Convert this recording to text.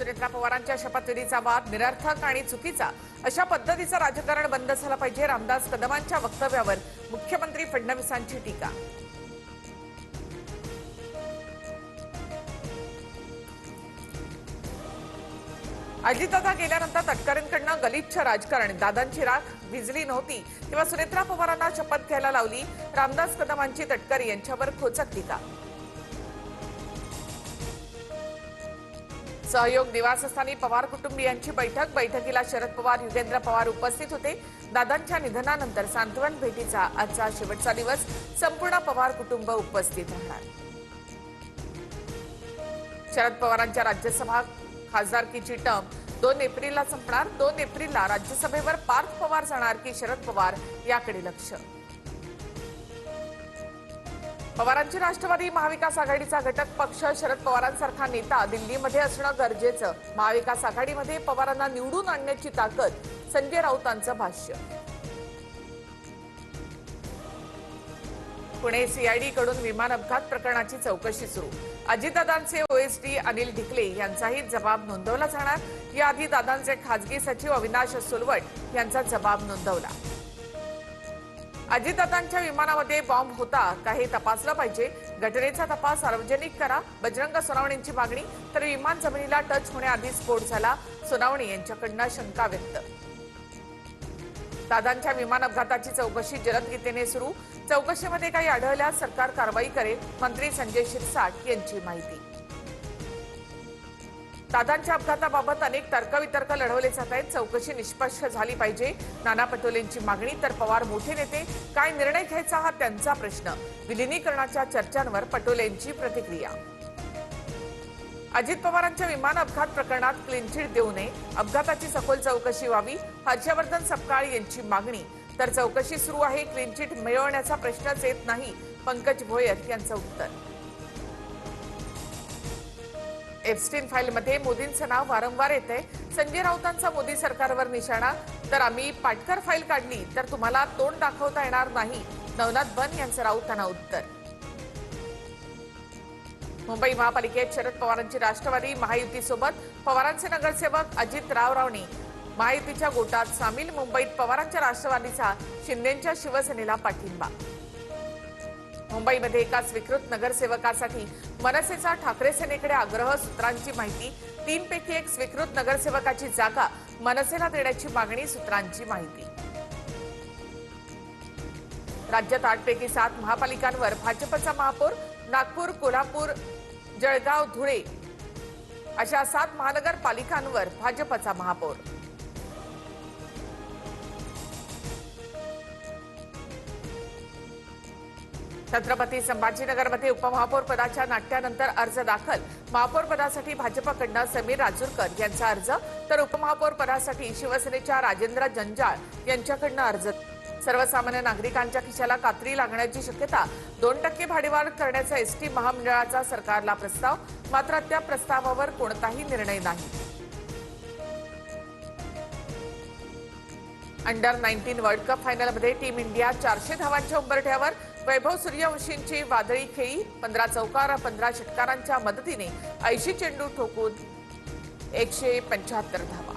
सुनेत्रा पवारांच्या शपथविधीचा वाद निरर्थक आणि चुकीचा अशा पद्धतीचं राजकारण बंद झालं पाहिजे। रामदास कदमांच्या वक्तव्यावर मुख्यमंत्री फडणवीसांची टीका। अजितदादा गेल्यानंतर तटकरेंकडून गलिच्छ राजकारण, दादांची राख भिजली नव्हती तेव्हा सुनेत्रा पवारांना शपथ घ्यायला लावली। रामदास कदमांची तटकरे यांच्यावर खोचक टीका। सहयोग निवासस्थानी पवार कुटुंबियांची बैठकीला शरद पवार, युगेंद्र पवार उपस्थित होते। दादांच्या निधनानंतर सांत्वन भेटीचा आजचा शेवटचा दिवस, संपूर्ण पवार कुटुंब उपस्थित राहणार। शरद पवारांच्या राज्यसभा खासदारकीची टर्म 2 एप्रिलला संपणार। 2 एप्रिलला राज्यसभेवर पार्थ पवार जाणार की शरद पवार याकडे लक्ष। पवारांची राष्ट्रवादी महाविकास आघाडीचा घटक पक्ष शरद पवारांसारखा नेता दिल्लीमध्ये असणं गरजेचं, महाविकास आघाडीमध्ये पवारांना निवडून आणण्याची ताकद, संजय राऊतांचं भाष्य। पुणे सीआयडी कडून विमान अपघात प्रकरणाची चौकशी सुरू। अजितदादांचे ओएसडी अनिल ढिकले यांचाही जबाब नोंदवला जाणार। याआधी दादांचे खासगी सचिव अविनाश सोलवट यांचा जबाब नोंदवला। अजितदादांच्या विमानामध्ये बॉम्ब होता का हे तपासलं पाहिजे, घटनेचा तपास सार्वजनिक करा, बजरंग सोनावणेंची मागणी। तर विमान जमिनीला टच होण्याआधी स्फोट झाला, सोनावणे यांच्याकडून शंका व्यक्त। दादांच्या विमान अपघाताची चौकशी जलद गतीने सुरू, चौकशीमध्ये काही आढळल्यास सरकार कारवाई करेल, मंत्री संजय शिरसाट यांची माहिती। दादांच्या अपघाताबाबत अनेक तर्कवितर्क लढवले जात आहेत, चौकशी निष्पक्ष झाली पाहिजे, नाना पटोलेंची मागणी। तर पवार मोठे नेते, काय निर्णय घ्यायचा हा त्यांचा प्रश्न, विलिनीकरणाच्या चर्चांवर पटोलेंची प्रतिक्रिया। अजित पवारांच्या विमान अपघात प्रकरणात क्लीन चिट देऊ नये, अपघाताची सखोल चौकशी व्हावी, हर्षवर्धन सपकाळ यांची मागणी। तर चौकशी सुरू आहे, क्लीन चिट मिळवण्याचा प्रश्नच येत नाही, पंकज भोयर यांचं उत्तर। एप्स्टीन फाईलमध्ये मोदींचं नाव वारंवार येतंय, संजय राऊतांचा मोदी सरकारवर निशाणा। तर आम्ही पाटकर फाईल काढली तर तुम्हाला तोंड दाखवता येणार नाही, नवनाथ बन यांचं राऊतांना उत्तर। मुंबई महापालिकेत शरद पवारांची राष्ट्रवादी महायुतीसोबत, पवारांचे नगरसेवक अजित रावरावणी महायुतीच्या गोटात सामील। मुंबईत पवारांच्या राष्ट्रवादीचा शिंदेंच्या शिवसेनेला पाठिंबा। मुंबईमध्ये एका स्वीकृत नगरसेवकासाठी मनसेचा ठाकरे सेनेकडे आग्रह, सूत्रांची माहिती। 3 पैकी 1 स्वीकृत नगरसेवकाची जागा मनसेला देण्याची मागणी, सूत्रांची माहिती। राज्यात 8 पैकी 7 महापालिकांवर भाजपचा महापौर, नागपूर, कोल्हापूर, जळगाव, धुळे अशा 7 महानगरपालिकांवर भाजपचा महापौर। छत्रपती संभाजीनगरमध्ये उपमहापौर पदाच्या नाट्यानंतर अर्ज दाखल, महापौर पदासाठी भाजपकडून समीर राजूरकर यांचा अर्ज, तर उपमहापौर पदासाठी शिवसेनेच्या राजेंद्र जंजाळ यांच्याकडून अर्ज। सर्वसामान्य नागरिकांच्या खिशाला कात्री लागण्याची शक्यता, 2% भाडेवाढ करण्याचा एसटी महामंडळाचा सरकारला प्रस्ताव, मात्र त्या प्रस्तावावर कोणताही निर्णय नाही। अंडर 19 वर्ल्ड कप फायनलमध्ये टीम इंडिया 400 धावांच्या उंबरठ्यावर, वैभव सूर्यवंशींची वादळी खेळी, 15 चौकार 15 षटकारांच्या मदतीने 80 चेंडू ठोकून 175 धावा।